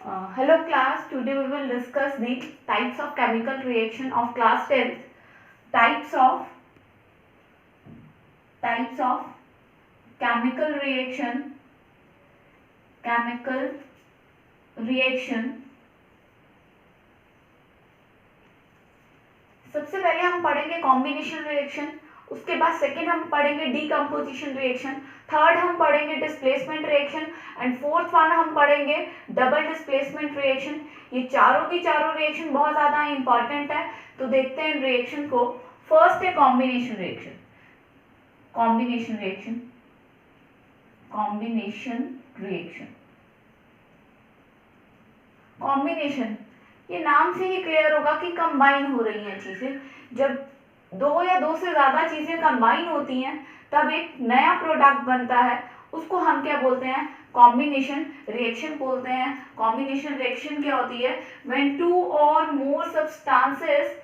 Hello class, today we will discuss the types of chemical reaction of class 10th. Types of chemical reaction. सबसे पहले हम पढ़ेंगे combination reaction, उसके बाद second हम पढ़ेंगे डीकम्पोजिशन रिएक्शन, थर्ड हम पढ़ेंगे displacement reaction and fourth one हम पढ़ेंगे डबल डिस्प्लेसमेंट रिएक्शन। ये चारों की चारों रिएक्शन बहुत ज़्यादा इंपॉर्टेंट है, तो देखते हैं रिएक्शन को। फर्स्ट है कॉम्बिनेशन रिएक्शन। कॉम्बिनेशन ये नाम से ही क्लियर होगा कि कंबाइन हो रही हैं चीजें। जब दो या दो से ज्यादा चीजें कंबाइन होती हैं तब एक नया प्रोडक्ट बनता है, उसको हम क्या बोलते हैं? कॉम्बिनेशन रिएक्शन बोलते हैं। कॉम्बिनेशन रिएक्शन क्या होती है? When two or more substances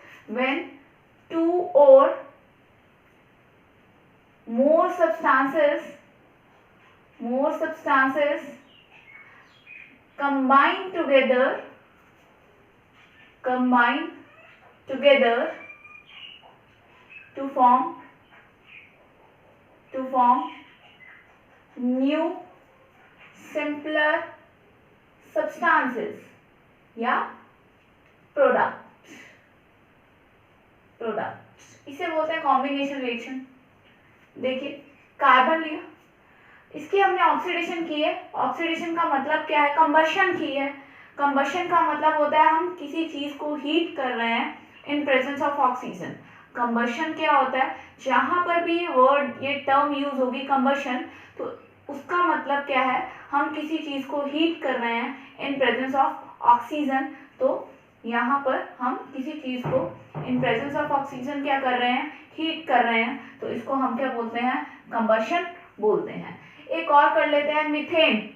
combine together to form new simpler substances या प्रोडक्ट इसे बोलते हैं कॉम्बिनेशन रिएक्शन। देखिए कार्बन लिया, इसकी हमने ऑक्सीडेशन की है। ऑक्सीडेशन का मतलब क्या है? कंबशन की है। कंबशन का मतलब होता है हम किसी चीज को हीट कर रहे हैं in presence of oxygen. Combustion क्या होता है? जहां पर भी ये टर्म यूज होगी कंबशन, तो उसका मतलब क्या है? हम किसी चीज को हीट कर रहे हैं इन प्रेजेंस ऑफ ऑक्सीजन। तो यहाँ पर हम किसी चीज को इन प्रेजेंस ऑफ ऑक्सीजन क्या कर रहे हैं? हीट कर रहे हैं, तो इसको हम क्या बोलते हैं? कंबशन बोलते हैं। एक और कर लेते हैं, मीथेन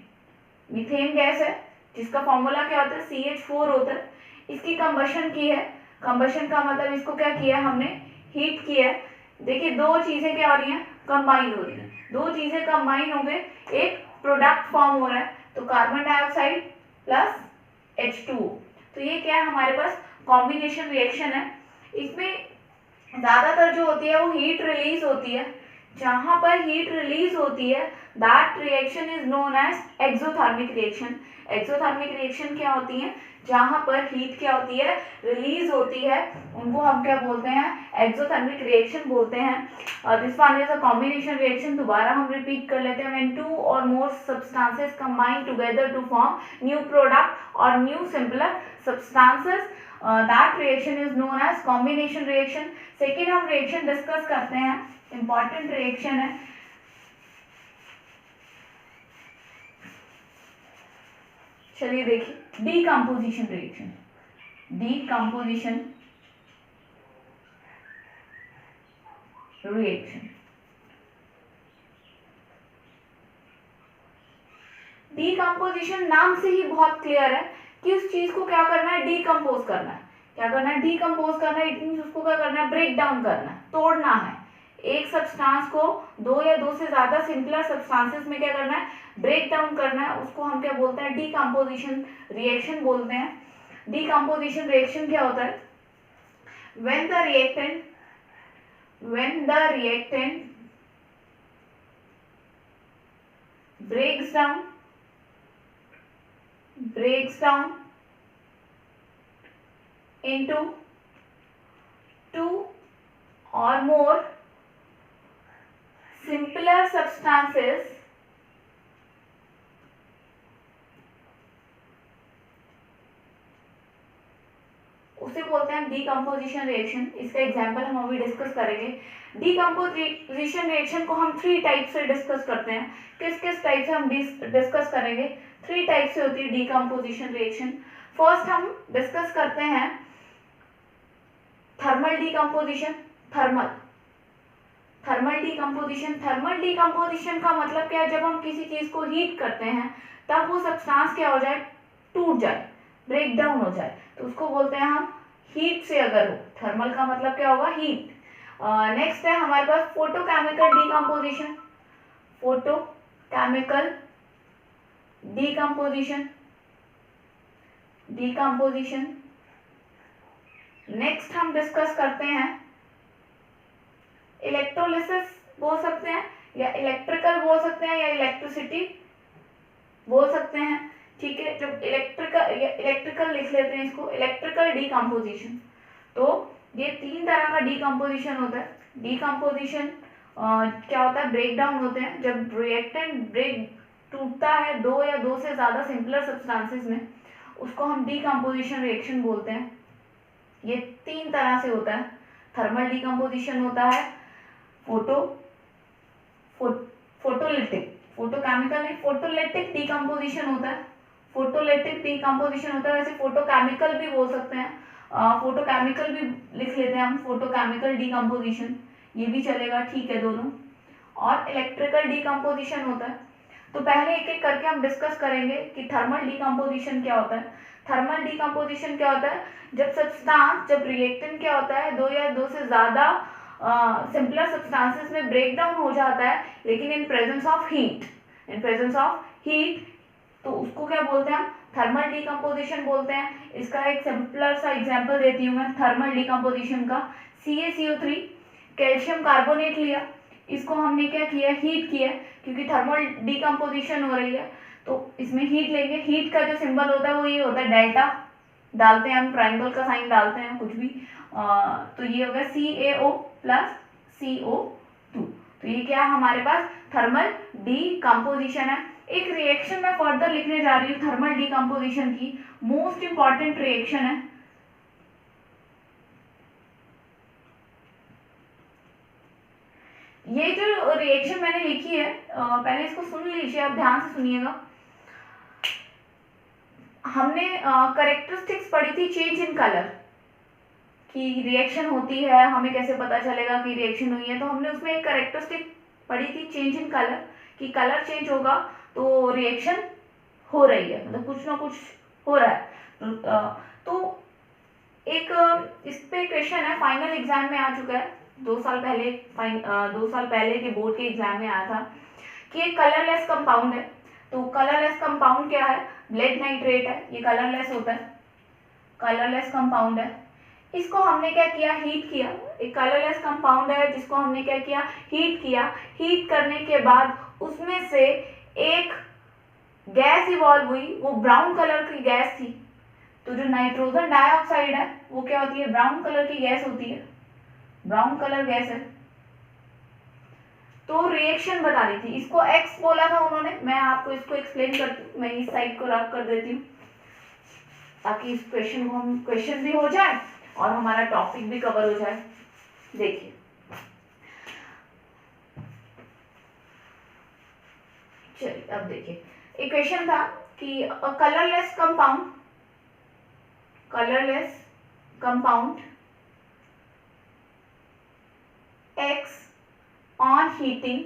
गैस है जिसका फॉर्मूला क्या होता है? CH4 होता है। इसकी कंबशन की है। कंबशन का मतलब इसको क्या किया? हमने हीट किया है। देखिए दो चीजें क्या हो रही हैं? कंबाइन हो रही हैं। दो चीजें कंबाइन हो गए, एक प्रोडक्ट फॉर्म हो रहा है, तो कार्बन डाइऑक्साइड प्लस H2O। तो ये क्या है? हमारे पास कॉम्बिनेशन रिएक्शन है। इसमें ज्यादातर जो होती है वो हीट रिलीज होती है। जहां पर हीट रिलीज होती है that reaction is known as exothermic reaction. Exothermic reaction क्या होती है? जहां पर हीट क्या होती है? रिलीज होती है, उनको हम क्या बोलते हैं? एक्सोथर्मिक रिएक्शन बोलते हैं। This one is a combination reaction. दोबारा हम रिपीट कर लेते हैं। When two or more substances combine together to form new product और new simpler substances, that reaction is known as combination reaction. Second हम reaction discuss करते हैं, important reaction है। चलिए देखिए डीकम्पोजिशन रिएक्शन। डीकम्पोजिशन नाम से ही बहुत क्लियर है कि उस चीज को क्या करना है? डीकम्पोज करना है। क्या करना है? डीकम्पोज करना है। इट मींस उसको क्या करना है? ब्रेक डाउन करना है, तोड़ना है। एक सब्सटेंस को दो या दो से ज्यादा सिंपलर सब्सटेंसेस में क्या करना है? ब्रेक डाउन करना है। उसको हम क्या बोलते हैं? डीकम्पोजिशन रिएक्शन बोलते हैं। डीकम्पोजिशन रिएक्शन क्या होता है? when the reactant breaks down into two or more simpler substances, उसे बोलते हैं डीकम्पोजिशन रिएक्शन। इसका एग्जांपल हम अभी डिस्कस करेंगे। डीकम्पोजिशन रिएक्शन को हम थ्री टाइप से डिस्कस करते हैं। किस किस टाइप से हम डिस्कस करेंगे? थ्री टाइप से होती है डीकम्पोजिशन रिएक्शन। फर्स्ट हम डिस्कस करते हैं थर्मल डीकम्पोजिशन। थर्मल डीकम्पोजिशन का मतलब क्या है? जब हम किसी चीज को हीट करते हैं तब वो सब्सटेंस क्या हो जाए? टूट जाए, ब्रेक डाउन हो जाए, तो उसको बोलते हैं हम हीट से अगर हो। थर्मल का मतलब क्या होगा? हीट। नेक्स्ट है हमारे पास फोटोकेमिकल डीकम्पोजिशन। डिकम्पोजिशन। नेक्स्ट हम डिस्कस करते हैं इलेक्ट्रोलिसिस बोल सकते हैं, या इलेक्ट्रिकल बोल सकते हैं, या इलेक्ट्रिसिटी बोल सकते हैं। ठीक है, जब इलेक्ट्रिकल लिख लेते हैं इसको, इलेक्ट्रिकल डिकम्पोजिशन। तो ये 3 तरह का डिकम्पोजिशन होता है। डिकम्पोजिशन क्या होता है, ब्रेक डाउन होते हैं। जब रिएक्टेंट ब्रेक टूटता है 2 या 2 से ज़्यादा सिंपलर सब्सटेंसेस में, उसको हम डिकम्पोजिशन रिएक्शन बोलते हैं। ये 3 तरह से होता है। थर्मल डिकम्पोजिशन होता है, फोटोलिटिक, फोटोकेमिकल नहीं, फोटोलिटिक डिकम्पोजिशन होता है। फोटोलिटिक डिकम्पोजिशन होता है, वैसे फोटोकेमिकल भी बोल सकते हैं, फोटोकेमिकल भी लिख लेते हैं हम, फोटोकेमिकल डिकम्पोजिशन, ये भी चलेगा, ठीक है दोनों। और इलेक्ट्रिकल डिकम्पोजिशन होता है। तो पहले एक एक करके हम डिस्कस करेंगे कि थर्मल डिकम्पोजिशन क्या होता है। थर्मल डिकम्पोजिशन क्या होता है, जब सब्सटेंस, जब रिएक्टेंट क्या होता है 2 या 2 से ज़्यादा सिंपलर सब्सटेंसेस में ब्रेक डाउन हो जाता है, लेकिन in presence of heat, in presence of heat, तो उसको क्या बोलते हैं हम, थर्मल डिकम्पोजिशन बोलते हैं। इसका एक सिंपलर सा एग्जांपल देती हूँ मैं थर्मल डिकम्पोजिशन का। CaCO3 कैल्शियम कार्बोनेट लिया, इसको हमने क्या किया, हीट किया, क्योंकि थर्मल डिकम्पोजिशन हो रही है तो इसमें हीट लेंगे। हीट का जो सिंबल होता है वो ये होता है, डेल्टा डालते हैं हम, ट्राइंगल का साइन डालते हैं, कुछ भी। तो ये होगा CaO प्लस CO2। तो ये क्या है हमारे पास, थर्मल डिकम्पोजिशन है। एक रिएक्शन मैं फर्दर लिखने जा रही हूँ थर्मल डिकम्पोजिशन की, मोस्ट इंपॉर्टेंट रिएक्शन है। ये जो रिएक्शन मैंने लिखी है, पहले इसको सुन लीजिए, आप ध्यान से सुनिएगा। हमने कैरेक्टरिस्टिक्स पढ़ी थी चेंज इन कलर, कि रिएक्शन होती है, हमें कैसे पता चलेगा कि रिएक्शन हुई है। तो हमने उसमें एक कैरेक्टरिस्टिक पढ़ी थी चेंज इन कलर, कि कलर चेंज होगा तो रिएक्शन हो रही है, मतलब कुछ ना कुछ हो रहा है। तो एक इस पे क्वेश्चन है, फाइनल एग्जाम में आ चुका है, 2 साल पहले 2 साल पहले के बोर्ड के एग्जाम में आया था, कि एक कलरलेस कंपाउंड है। तो कलरलेस कंपाउंड क्या है, ब्लेड नाइट्रेट है, ये कलरलेस होता है, कलरलेस कंपाउंड है। इसको हमने क्या किया, हीट किया। एक कलरलेस कंपाउंड है जिसको हमने क्या किया, हीट किया। हीट करने के बाद उसमें से एक गैस इवॉल्व हुई, वो ब्राउन कलर की गैस थी। तो जो नाइट्रोजन डाइऑक्साइड है वो क्या होती है, ब्राउन कलर की गैस होती है, ब्राउन कलर गैस है। तो रिएक्शन बता रही थी, इसको एक्स बोला था उन्होंने, मैं आपको इसको एक्सप्लेन करती हूँ, मैं इस साइड को रब कर देती हूँ ताकि इस क्वेश्चन को हम, क्वेश्चन भी हो जाए और हमारा टॉपिक भी कवर हो जाए। देखिए चलिए अब देखिए, एक क्वेश्चन था कि colourless compound, colourless compound X on heating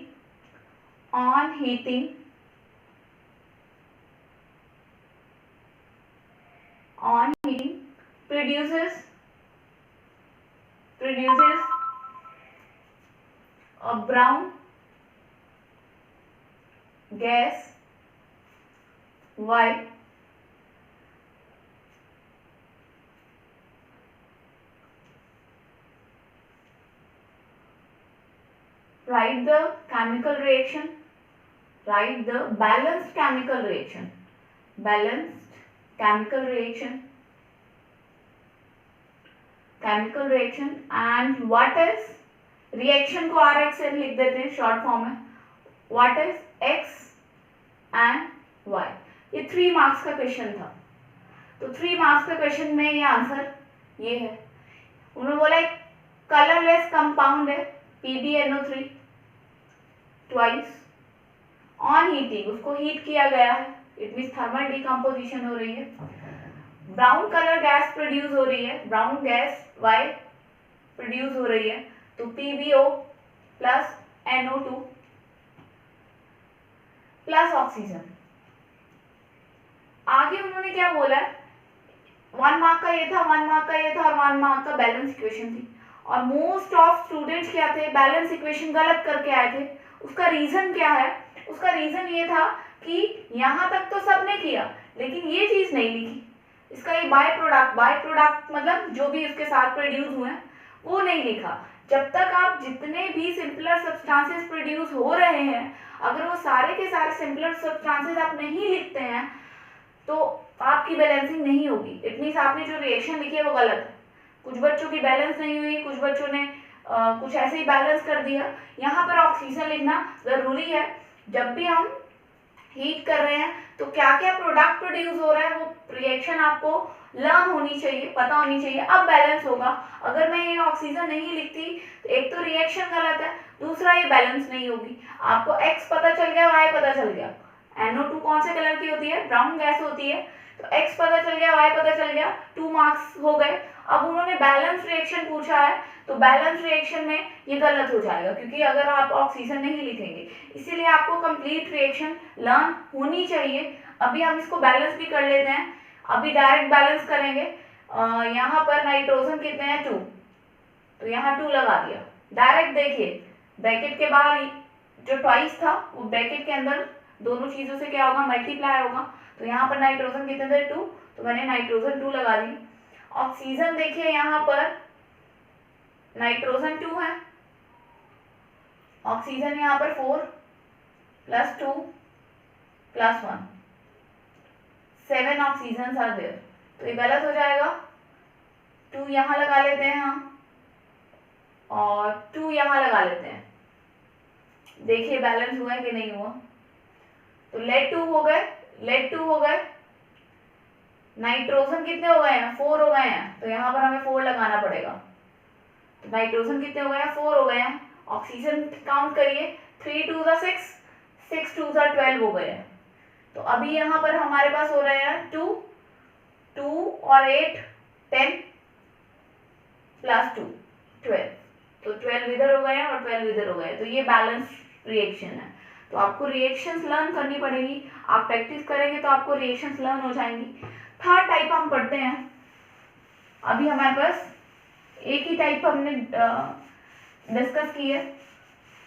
produces a brown gas Y write the chemical reaction, write the balanced chemical reaction, balanced chemical reaction, chemical reaction, and what is reaction को RXN लिख देते हैं short form में, what is X and Y। ये 3 marks का question था। तो 3 marks का क्वेश्चन में ये आंसर ये है। उन्होंने बोला कलरलेस कंपाउंड है PbNO3 ट्वाइस ऑन हीटिंग, उसको हीट किया गया है, इट मीन्स थर्मल डिकम्पोजिशन हो रही है, ब्राउन कलर गैस प्रोड्यूस हो रही है, ब्राउन गैस Y प्रोड्यूस हो रही है, तो PbO plus NO2 plus oxygen. आगे उन्होंने क्या बोला है, 1 मार्क का ये था, 1 मार्क का ये था और 1 मार्क का बैलेंस इक्वेशन थी। और मोस्ट ऑफ स्टूडेंट्स क्या थे, बैलेंस इक्वेशन गलत करके आए थे। उसका रीजन क्या है, उसका रीजन ये था कि यहाँ तक तो सबने किया लेकिन ये चीज नहीं लिखी, इसका ये बाय प्रोडक्ट मतलब जो भी इसके साथ प्रोड्यूस हुए हैं वो नहीं लिखा। जब तक आप जितने भी सिंपलर सब्सटेंसेस प्रोड्यूस हो रहे हैं, अगर वो सारे के सारे सिंपलर सब्सटेंसेस आप नहीं लिखते हैं तो आपकी बैलेंसिंग नहीं होगी। इट मीन्स आपने जो रिएक्शन लिखी है वो गलत है। कुछ बच्चों की बैलेंस नहीं हुई, कुछ बच्चों ने कुछ ऐसे ही बैलेंस कर दिया। यहाँ पर ऑक्सीजन लिखना ज़रूरी है। जब भी हम हीट कर रहे हैं तो क्या क्या प्रोडक्ट प्रोड्यूस हो रहा है वो रिएक्शन आपको लर्न होनी चाहिए, पता होनी चाहिए, अब बैलेंस होगा। अगर मैं ये ऑक्सीजन नहीं लिखती तो एक तो रिएक्शन गलत है, दूसरा ये बैलेंस नहीं होगी। आपको X पता चल गया, Y पता चल गया। NO2 कौन से कलर की होती है? ब्राउन गैस होती है। तो X पता चल गया, Y पता चल गया, 2 मार्क्स हो गए। अब उन्होंने बैलेंस रिएक्शन पूछा है तो बैलेंस रिएक्शन में ये गलत हो जाएगा, क्योंकि अगर आप ऑक्सीजन नहीं लिखेंगे, इसीलिए आपको कंप्लीट रिएक्शन लर्न होनी चाहिए। अभी हम इसको बैलेंस भी कर लेते हैं। अभी डायरेक्ट बैलेंस करेंगे। यहाँ पर नाइट्रोजन कितने हैं? 2, तो यहाँ 2 लगा दिया। डायरेक्ट देखिए ब्रैकेट के बाहर जो ट्वाइस था वो ब्रैकेट के अंदर दोनों चीजों से क्या होगा? मल्टीप्लाई होगा। तो यहाँ पर नाइट्रोजन कितने थे? 2, तो मैंने नाइट्रोजन 2 लगा दी। ऑक्सीजन देखिए यहाँ पर नाइट्रोजन 2 है, ऑक्सीजन यहाँ पर 4 + 2 + 1, 7 ऑक्सीजन आर देयर। तो ये गलत हो जाएगा। 2 यहाँ लगा लेते हैं हम और 2 यहाँ लगा लेते हैं। देखिए बैलेंस हुआ है कि नहीं हुआ। तो लेड 2 हो गए, लेड 2 हो गए। नाइट्रोजन कितने हो गए हैं? 4 हो गए हैं, तो यहाँ पर हमें 4 लगाना पड़ेगा। तो नाइट्रोजन कितने हो गए हैं? 4 हो गए हैं। ऑक्सीजन काउंट करिए, 3 2 6, 6 2 12 हो गए हैं। तो अभी यहाँ पर हमारे पास हो रहे हैं 2 और 8 10 + 2 12, तो 12 इधर हो गए हैं और 12 इधर हो गए। तो ये बैलेंस रिएक्शन है। तो आपको रिएक्शंस लर्न करनी पड़ेगी। आप प्रैक्टिस करेंगे तो आपको रिएक्शंस लर्न हो जाएंगी। थर्ड टाइप हम पढ़ते हैं। अभी हमारे पास एक ही टाइप हमने डिस्कस की है,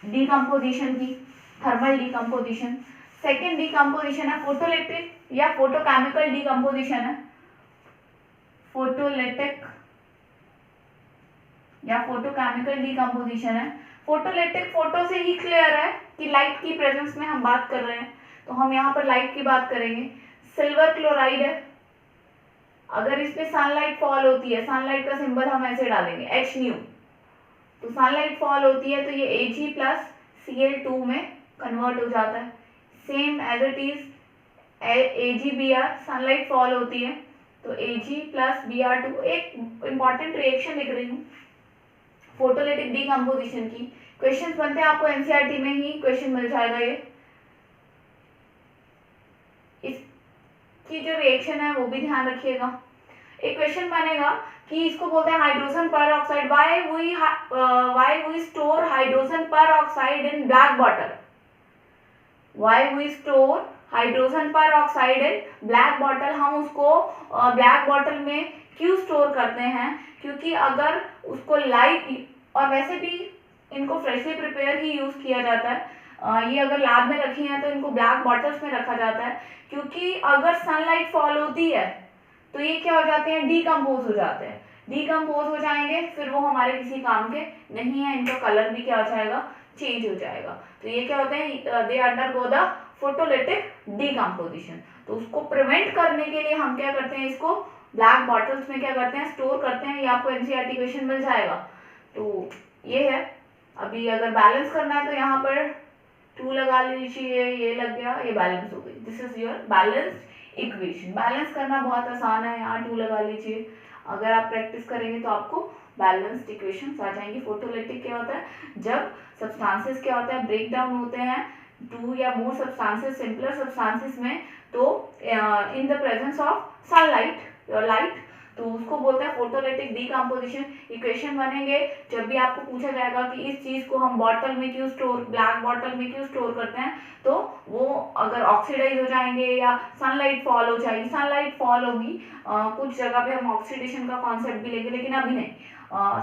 डीकम्पोजिशन की, थर्मल डीकम्पोजिशन। सेकेंड डीकम्पोजिशन है फोटोलिटिक या फोटोकेमिकल डीकम्पोजिशन है। फोटोलिटिक या फोटोकेमिकल डीकम्पोजिशन है। फोटोलिटिक फोटो से ही क्लियर है कि लाइट की प्रेजेंस में हम बात कर रहे हैं, तो हम यहाँ पर लाइट की बात करेंगे। सिल्वर क्लोराइड है, अगर इसमें सनलाइट फॉल होती है, सनलाइट का सिंबल हम ऐसे डालेंगे H-, तो सनलाइट फॉल होती है तो ये Ag + Cl2 में कन्वर्ट हो जाता है। Same as it is AgBr, sunlight fall होती है तो Ag + Br2। एक इंपॉर्टेंट रिएक्शन लिख रही हूँ फोटोलिटिक डीकम्पोजिशन की। क्वेश्चंस बनते हैं, आपको एनसीईआरटी में ही क्वेश्चन मिल जाएगा। ये इसकी जो रिएक्शन है वो भी ध्यान रखिएगा। एक क्वेश्चन बनेगा कि इसको बोलते हैं hydrogen peroxide. Why we store hydrogen peroxide in black bottle? Why we store hydrogen peroxide in black bottle? हम उसको ब्लैक बॉटल में क्यों स्टोर करते हैं? क्योंकि अगर उसको लाइट, और वैसे भी इनको फ्रेशली प्रिपेयर ही यूज किया जाता है, ये अगर लैब में रखी हैं तो इनको ब्लैक बॉटल्स में रखा जाता है, क्योंकि अगर सनलाइट फॉल होती है तो ये क्या हो जाते हैं? डीकम्पोज हो जाते हैं। डीकम्पोज हो जाएंगे फिर वो हमारे किसी काम के नहीं है, इनका कलर भी क्या हो जाएगा? चेंज हो जाएगा। तो ये क्या होते हैं? They undergo the photolytic decomposition. तो उसको प्रिवेंट करने के लिए हम क्या करते हैं? इसको ब्लैक बॉटल्स में क्या करते हैं? स्टोर करते हैं। ये आपको एनसीईआरटी क्वेश्चन मिल जाएगा। तो ये है। अभी अगर बैलेंस करना है तो यहाँ पर 2 लगा लीजिए, ये लग गया, ये बैलेंस हो गई। This is your balance equation. Balance करना बहुत आसान है, यहाँ 2 लगा लीजिए। अगर आप प्रैक्टिस करेंगे तो आपको बैलेंस्ड इक्वेशंस आ जाएंगी। फोटोलिटिक क्या होता है? जब सब्सटेंसेस क्या होता है? ब्रेक डाउन होते हैं 2 या मोर सब्सटेंसेस, सिंपलर सब्सटेंसेस में, तो in the presence of sunlight और लाइट, तो उसको बोलते हैं फोटोलिटिक डीकम्पोजिशन। इक्वेशन बनेंगे जब भी आपको पूछा जाएगा कि इस चीज को हम बॉटल में क्यों स्टोर, ब्लैक बॉटल में क्यों स्टोर करते हैं, तो वो अगर ऑक्सीडाइज हो जाएंगे या सनलाइट फॉल हो जाएगी, सनलाइट फॉल होगी, कुछ जगह पे हम ऑक्सीडेशन का कॉन्सेप्ट भी लेंगे, लेकिन अभी नहीं।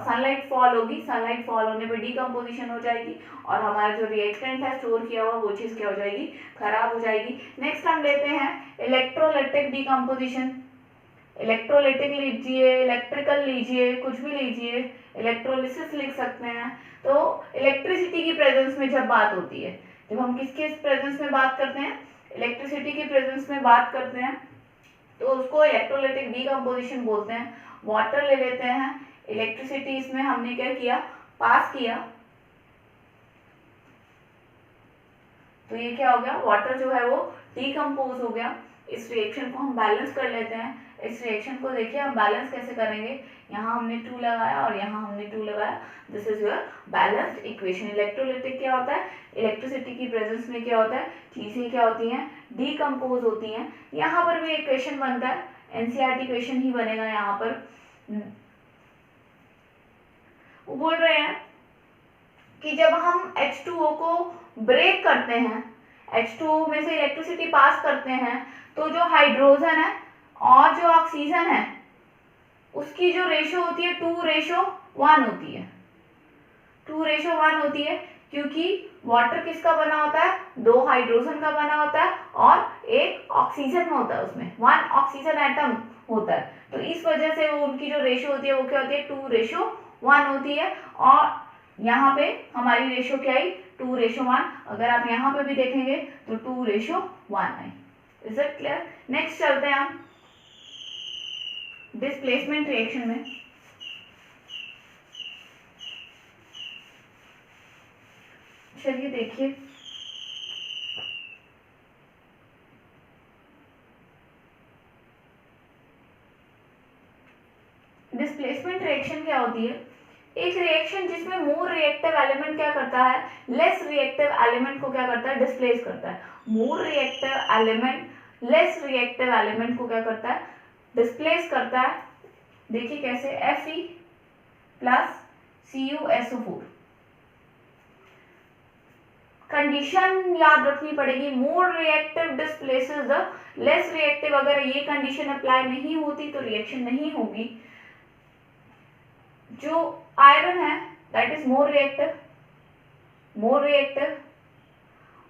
सनलाइट फॉल होगी, सनलाइट फॉल होने पर डीकम्पोजिशन हो जाएगी और हमारा जो रिएक्टेंट है स्टोर किया हुआ वो चीज क्या हो जाएगी? खराब हो जाएगी। नेक्स्ट हम लेते हैं इलेक्ट्रोलाइटिक डीकम्पोजिशन। इलेक्ट्रोलाइटिक लीजिए, इलेक्ट्रिकल लीजिए, कुछ भी लीजिए, इलेक्ट्रोलिसिस लिख सकते हैं। तो इलेक्ट्रिसिटी की प्रेजेंस में जब बात होती है, जब हम किसके प्रेजेंस में बात करते हैं, इलेक्ट्रिसिटी की प्रेजेंस में बात करते हैं, तो उसको इलेक्ट्रोलाइटिक डीकम्पोजिशन बोलते हैं। वाटर ले लेते हैं, इलेक्ट्रिसिटी इसमें हमने क्या किया, पास किया, तो ये क्या हो गया, वाटर जो है वो डीकम्पोज हो गया। इस रिएक्शन को हम बैलेंस कर लेते हैं। इस रिएक्शन को देखिए हम बैलेंस कैसे करेंगे, यहाँ हमने 2 लगाया और यहाँ हमने 2 लगाया, this is your balanced equation. Electrolytic क्या होता है, इलेक्ट्रिसिटी की प्रेजेंस में क्या होता है, चीजें क्या होती हैं, डीकम्पोज होती हैं। यहाँ पर भी इक्वेशन बनता है, एनसीईआरटी इक्वेशन ही बनेगा यहाँ पर। वो बोल रहे हैं कि जब हम H2O को ब्रेक करते हैं, H2O में से इलेक्ट्रिसिटी पास करते हैं, तो जो हाइड्रोजन है और जो ऑक्सीजन है उसकी जो रेशो होती है 2:1 होती है। 2:1 होती है क्योंकि वाटर किसका बना होता है, 2 हाइड्रोजन का बना होता है और एक ऑक्सीजन में होता है, उसमें 1 ऑक्सीजन एटम होता है। तो इस वजह से वो उनकी जो रेशो होती है वो क्या होती है, 2:1 होती है। और यहाँ पे हमारी रेशो क्या आई, 2:1। अगर आप यहाँ पे भी देखेंगे तो 2:1 आई। Is it clear? नेक्स्ट चलते हैं हम डिस्प्लेसमेंट रिएक्शन में। चलिए देखिए, डिस्प्लेसमेंट रिएक्शन क्या होती है, एक रिएक्शन जिसमें मोर रिएक्टिव एलिमेंट क्या करता है, लेस रिएक्टिव एलिमेंट को क्या करता है, डिस्प्लेस करता है। More reactive element less reactive element को क्या करता है, डिस्प्लेस करता है। देखिए कैसे, Fe प्लस CuSO4। कंडीशन याद रखनी पड़ेगी, मोर reactive displaces the less reactive. अगर ये कंडीशन अप्लाई नहीं होती तो रिएक्शन नहीं होगी। जो आयरन है दैट इज मोर रिएक्टिव,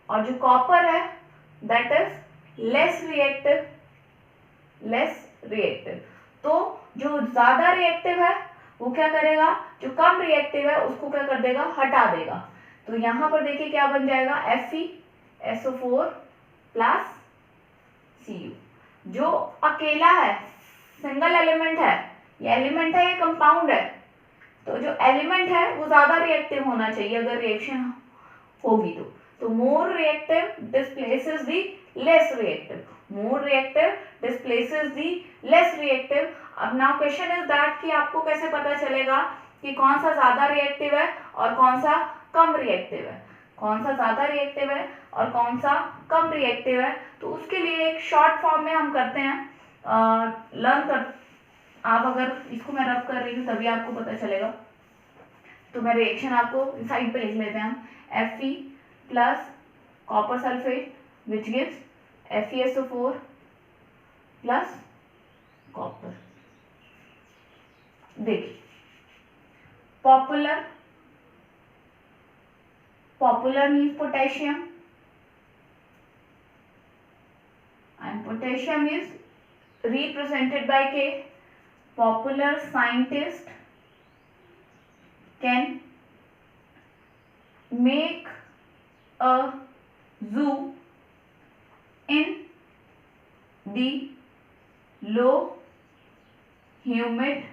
और जो कॉपर है दैट इज लेस रिएक्टिव। तो जो ज्यादा रिएक्टिव है वो क्या करेगा, जो कम रिएक्टिव है उसको क्या कर देगा, हटा देगा। तो यहां पर देखिए क्या बन जाएगा, FeSO4 प्लस Cu। जो अकेला है, सिंगल एलिमेंट है, ये एलिमेंट है, ये कंपाउंड है, तो जो एलिमेंट है वो ज्यादा रिएक्टिव होना चाहिए अगर रिएक्शन होगी तो more reactive displaces the less reactive, more reactive displaces the less reactive. अब नाउ क्वेश्चन इज दैट कि आपको कैसे पता चलेगा कि कौन सा ज्यादा रिएक्टिव है और कौन सा कम रिएक्टिव है, कौन सा ज्यादा रिएक्टिव है और कौन सा कम रिएक्टिव है। तो उसके लिए एक शॉर्ट फॉर्म में हम करते हैं, लर्न कर, आप अगर इसको मैं रब कर रही हूँ तभी आपको पता चलेगा। तो मैं रिएक्शन आपको साइड पे लिख लेते हैं हम, Fe plus copper sulphate which gives FeSO4 plus copper. देखिए popular means potassium and potassium is represented by K. Popular scientist can make a zoo in the low humid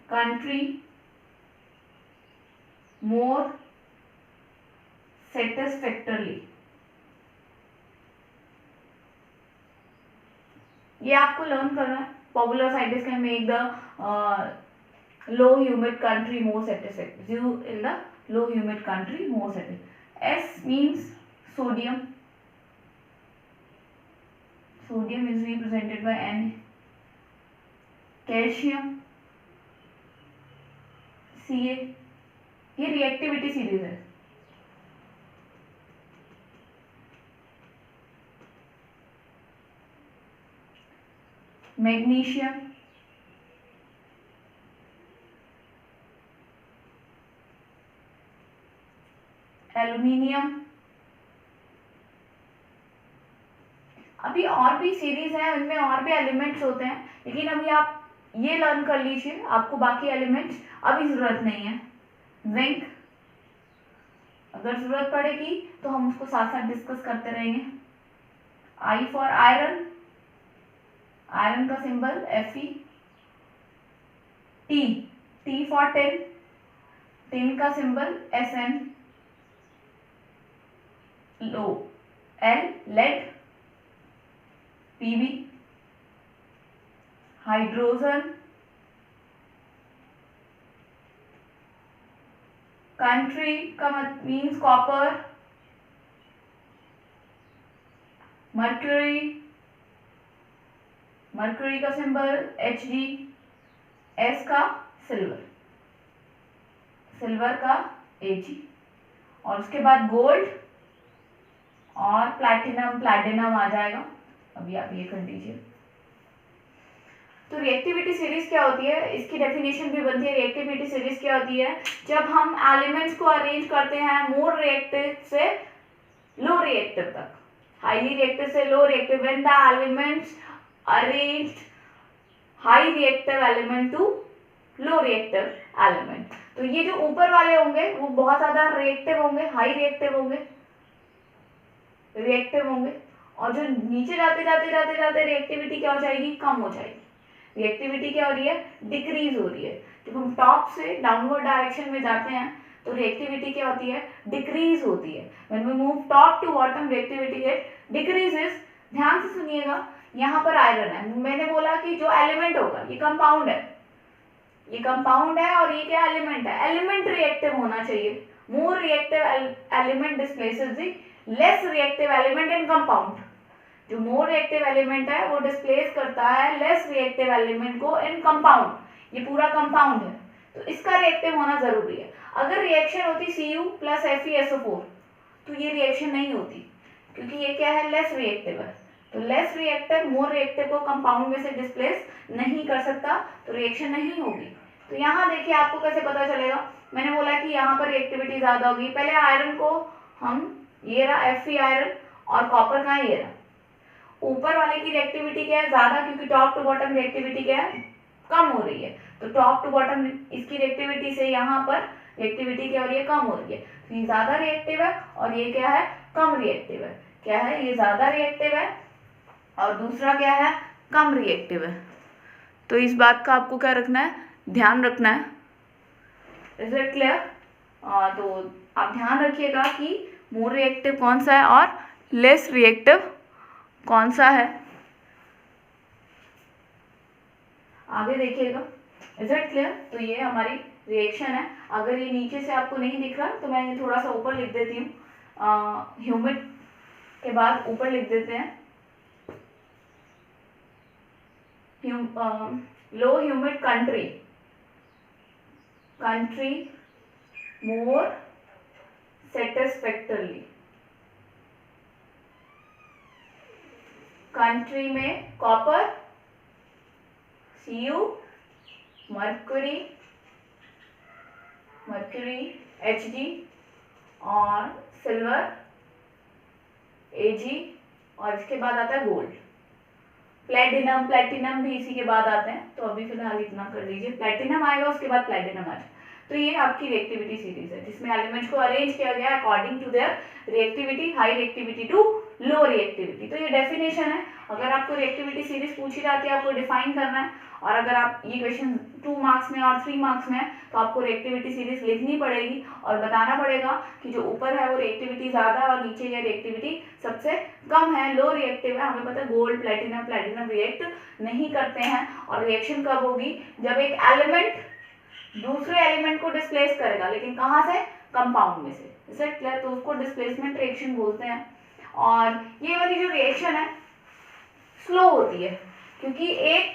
country more satisfactorily. ये आपको learn करना है। Popular scientist can make the low humid country more satisfactory, you in the low humid country more satisfactory. S means sodium, sodium is represented by Na. Calcium Ca, ये reactivity series है। Magnesium, aluminium, अभी और भी series है, उनमें और भी elements होते हैं, लेकिन अभी आप ये लर्न कर लीजिए, आपको बाकी एलिमेंट्स अभी ज़रूरत नहीं है। जिंक अगर ज़रूरत पड़ेगी तो हम उसको साथ साथ डिस्कस करते रहेंगे। आई फॉर आयरन, आयरन का symbol Fe। T, T for tin, tin का सिंबल Sn। लो, L lead, Pb। Hydrogen, country का मीन्स कॉपर। मर्क्यूरी, मर्क्यूरी का सिंबल Hg। S का सिल्वर, सिल्वर का Ag। और उसके बाद गोल्ड और प्लैटिनम, प्लैटिनम आ जाएगा। अभी आप ये कर लीजिए। तो रिएक्टिविटी सीरीज क्या होती है, इसकी डेफिनेशन भी बनती है। रिएक्टिविटी सीरीज क्या होती है, जब हम एलिमेंट्स को अरेंज करते हैं मोर रिएक्टिव से लो रिएक्टिव तक, हाईली रिएक्टिव से low reactive, when the elements arranged high reactive element to low reactive element. तो ये जो ऊपर वाले होंगे वो बहुत ज्यादा रिएक्टिव होंगे, हाई रिएक्टिव होंगे, रिएक्टिव होंगे, और जो नीचे जाते जाते जाते जाते रिएक्टिविटी क्या हो जाएगी, कम हो जाएगी। रिएक्टिविटी क्या हो रही है, डिक्रीज हो रही है। जब हम टॉप से डाउनवर्ड डायरेक्शन में जाते हैं तो रिएक्टिविटी क्या होती है, डिक्रीज होती है। When we move top to bottom reactivity get decreases. ध्यान से सुनिएगा, यहाँ पर आयरन है, मैंने बोला कि जो एलिमेंट होगा ये कंपाउंड है, ये कंपाउंड है और ये क्या एलिमेंट है, एलिमेंट रिएक्टिव होना चाहिए। More reactive element displaces the less reactive element in compound. जो मोर रिएक्टिव एलिमेंट है वो डिस्प्लेस करता है लेस रिएक्टिव एलिमेंट को इन कंपाउंड। ये पूरा कंपाउंड है तो इसका रिएक्टिव होना जरूरी है। अगर रिएक्शन होती Cu प्लस FeSO4 तो ये रिएक्शन नहीं होती, क्योंकि ये क्या है, लेस रिएक्टिव है। तो लेस रिएक्टिव मोर रिएक्टिव को कंपाउंड में से डिस्प्लेस नहीं कर सकता, तो रिएक्शन नहीं होगी। तो यहाँ देखिए आपको कैसे पता चलेगा, मैंने बोला कि यहाँ पर रिएक्टिविटी ज्यादा होगी। पहले आयरन को हम, ये रहा Fe आयरन, और कॉपर का ये रहा। ऊपर वाले की रिएक्टिविटी क्या है, ज्यादा, क्योंकि टॉप टू बॉटम रिएक्टिविटी क्या है, कम हो रही है। तो टॉप टू बॉटम इसकी रिएक्टिविटी से यहाँ पर रिएक्टिविटी क्या हो रही है, कम हो रही है। तो ये ज्यादा रिएक्टिव है और ये क्या है, कम रिएक्टिव है। क्या है, ये ज्यादा रिएक्टिव है और दूसरा क्या है, कम रिएक्टिव है। तो इस बात का आपको क्या रखना है, ध्यान रखना है। Is it clear? तो आप ध्यान रखिएगा कि मोर रिएक्टिव कौन सा है और लेस रिएक्टिव कौन सा है। आगे देखिएगा, इज इट क्लियर? तो ये हमारी रिएक्शन है। अगर ये नीचे से आपको नहीं दिख रहा तो मैं थोड़ा सा ऊपर लिख देती हूँ, ह्यूमिड के बाद ऊपर लिख देते हैं, low humid country, country more satisfactorily. Country में कॉपर, Cu, मर्क्यूरी, Hg, और सिल्वर Ag, और इसके बाद आता है गोल्ड। प्लेटिनम, प्लेटिनम भी इसी के बाद आते हैं, तो अभी फिलहाल इतना कर लीजिए। प्लेटिनम आएगा, उसके बाद प्लेटिनम आएगा। तो ये आपकी रिएक्टिविटी सीरीज है जिसमें एलिमेंट्स को अरेंज किया गया according to their reactivity, high reactivity to low reactivity. तो ये डेफिनेशन है। अगर आपको रिएक्टिविटी सीरीज पूछी जाती है, आपको डिफाइन करना है, और अगर आप ये क्वेश्चन 2 मार्क्स में और 3 मार्क्स में है तो आपको रिएक्टिविटी सीरीज लिखनी पड़ेगी और बताना पड़ेगा कि जो ऊपर है वो रिएक्टिविटी ज्यादा है और नीचे ये रिएक्टिविटी सबसे कम है, लो रिएक्टिव है। हमें पता है गोल्ड, प्लेटिनम, प्लेटिनम रिएक्ट नहीं करते हैं। और रिएक्शन कब होगी, जब एक एलिमेंट दूसरे एलिमेंट को डिस्प्लेस करेगा, लेकिन कहाँ से, कंपाउंड में से। इसे क्लियर? तो उसको डिस्प्लेसमेंट रिएक्शन बोलते हैं। और ये वाली जो रिएक्शन है स्लो होती है, क्योंकि एक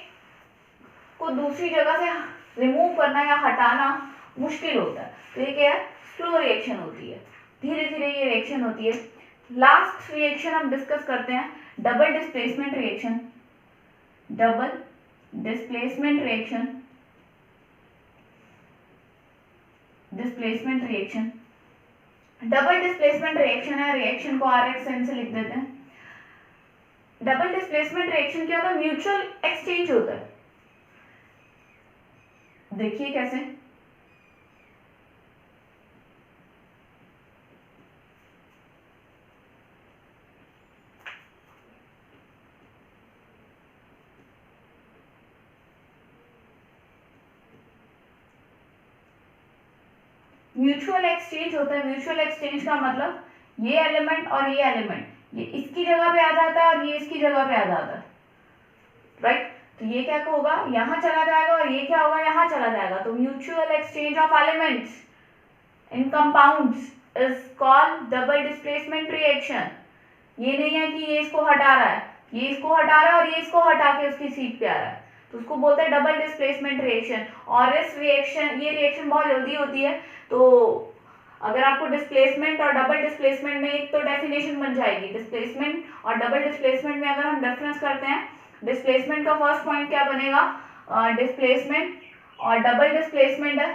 को दूसरी जगह से रिमूव करना या हटाना मुश्किल होता है। तो ये क्या है, स्लो रिएक्शन होती है, धीरे धीरे ये रिएक्शन होती है। लास्ट रिएक्शन हम डिस्कस करते हैं, double displacement reaction. Double displacement reaction, displacement reaction, double displacement reaction है। रिएक्शन को RxN से लिख देते हैं। डबल डिस्प्लेसमेंट रिएक्शन क्या होता है, म्यूचुअल एक्सचेंज होता है। देखिए कैसे, म्यूचुअल एक्सचेंज होता है। म्यूचुअल एक्सचेंज का मतलब ये एलिमेंट और ये एलिमेंट, ये इसकी जगह पे आ जाता है और ये इसकी जगह पे आ जाता है, राइट। तो ये क्या होगा, यहाँ चला जाएगा और ये क्या होगा, यहाँ चला जाएगा। तो mutual exchange of elements in compounds is called double displacement reaction. ये नहीं है कि ये इसको हटा रहा है, ये इसको हटा रहा है और ये इसको हटा के उसकी सीट पे आ रहा है, तो उसको बोलते हैं डबल डिस्प्लेसमेंट रिएक्शन। और इस रिएक्शन, ये रिएक्शन बहुत जल्दी होती है। तो अगर आपको डिस्प्लेसमेंट और डबल डिस्प्लेसमेंट में एक तो डेफिनेशन बन जाएगी, डिस्प्लेसमेंट और डबल डिस्प्लेसमेंट में अगर हम डिफरेंस करते हैं, डिस्प्लेसमेंट का फर्स्ट पॉइंट क्या बनेगा, डिस्प्लेसमेंट और डबल डिस्प्लेसमेंट है,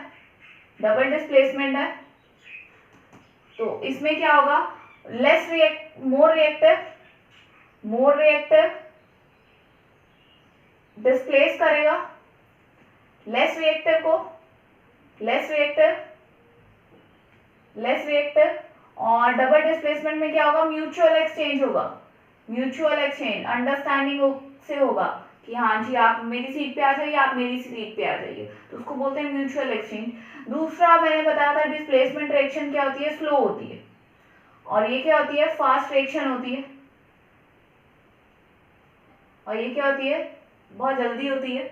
डबल डिस्प्लेसमेंट है। तो इसमें क्या होगा, less react more reactive displace करेगा लेस रिएक्टिव और डबल डिस्प्लेसमेंट में क्या होगा, म्यूचुअल एक्सचेंज होगा। म्यूचुअल एक्सचेंज अंडरस्टैंडिंग से होगा कि हाँ जी आप मेरी सीट पे आ जाइए, आप मेरी सीट पे आ जाइए, तो उसको बोलते हैं म्यूचुअल एक्सचेंज। दूसरा मैंने बताया था डिस्प्लेसमेंट रिएक्शन क्या होती है, स्लो होती है, और ये क्या होती है, फास्ट रिएक्शन होती है, और ये क्या होती है, बहुत जल्दी होती है,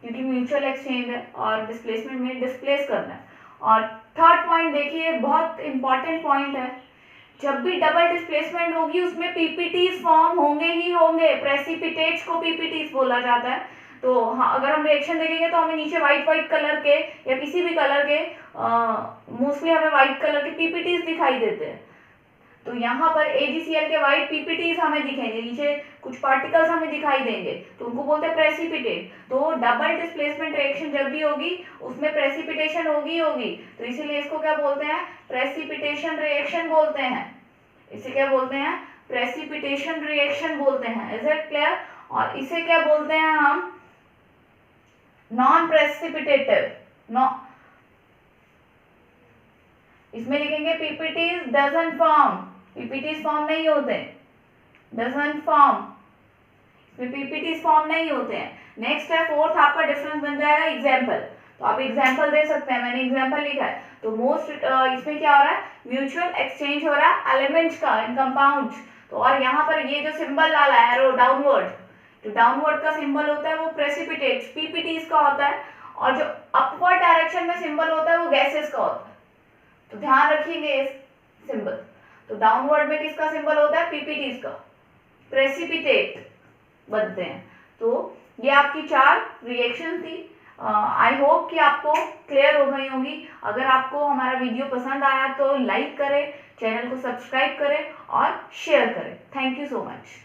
क्योंकि म्यूचुअल एक्सचेंज है और डिस्प्लेसमेंट में डिस्प्लेस करना है। और थर्ड पॉइंट देखिए, बहुत इंपॉर्टेंट पॉइंट है, जब भी डबल डिस्प्लेसमेंट होगी उसमें पीपीटीज फॉर्म होंगे ही होंगे। प्रेसिपिटेट्स को पीपीटीज बोला जाता है। तो हाँ, अगर हम रिएक्शन देखेंगे तो हमें नीचे व्हाइट कलर के या किसी भी कलर के, मोस्टली हमें व्हाइट कलर के पीपीटीज दिखाई देते हैं। तो यहाँ पर AgCl के व्हाइट पीपीटीज हमें दिखेंगे, नीचे कुछ पार्टिकल्स हमें दिखाई देंगे, तो उनको बोलते हैं प्रेसिपिटेट। तो डबल डिस्प्लेसमेंट रिएक्शन जब भी होगी उसमें प्रेसिपिटेशन होगी, तो इसीलिए इसको क्या बोलते हैं, प्रेसिपिटेशन रिएक्शन बोलते हैं। इसे क्या बोलते हैं, प्रेसिपिटेशन रिएक्शन बोलते हैं। Is it clear? और इसे क्या बोलते हैं हम, नॉन प्रेसिपिटेटिव। इसमें लिखेंगे PPTs doesn't form, PPTs form नहीं होते, डजंट फॉर्म, इसमें पीपीटीज फॉर्म नहीं होते हैं। नेक्स्ट है फोर्थ, आपका डिफरेंस बन जाएगा एग्जाम्पल। तो आप एग्जाम्पल दे सकते हैं, मैंने एग्जाम्पल लिखा है। तो मोस्ट इसमें क्या हो रहा है, म्यूचुअल एक्सचेंज हो रहा है एलिमेंट्स का इन कंपाउंड्स। तो और यहाँ पर ये जो सिंबल डाला है एरो डाउनवर्ड, जो डाउनवर्ड का सिंबल होता है वो प्रेसिपिटेट्स पीपीटीज का होता है, और जो अपवर्ड डायरेक्शन में सिंबल होता है वो गैसेस का होता है। तो ध्यान रखिएगा इस सिंबल। तो डाउनवर्ड में किसका सिंबल होता है, पीपीटीज का, प्रेसिपिटेट बनते हैं। तो ये आपकी 4 रिएक्शन थी। आई होप कि आपको क्लियर हो गई होंगी। अगर आपको हमारा वीडियो पसंद आया तो लाइक करें, चैनल को सब्सक्राइब करें और शेयर करें। Thank you so much.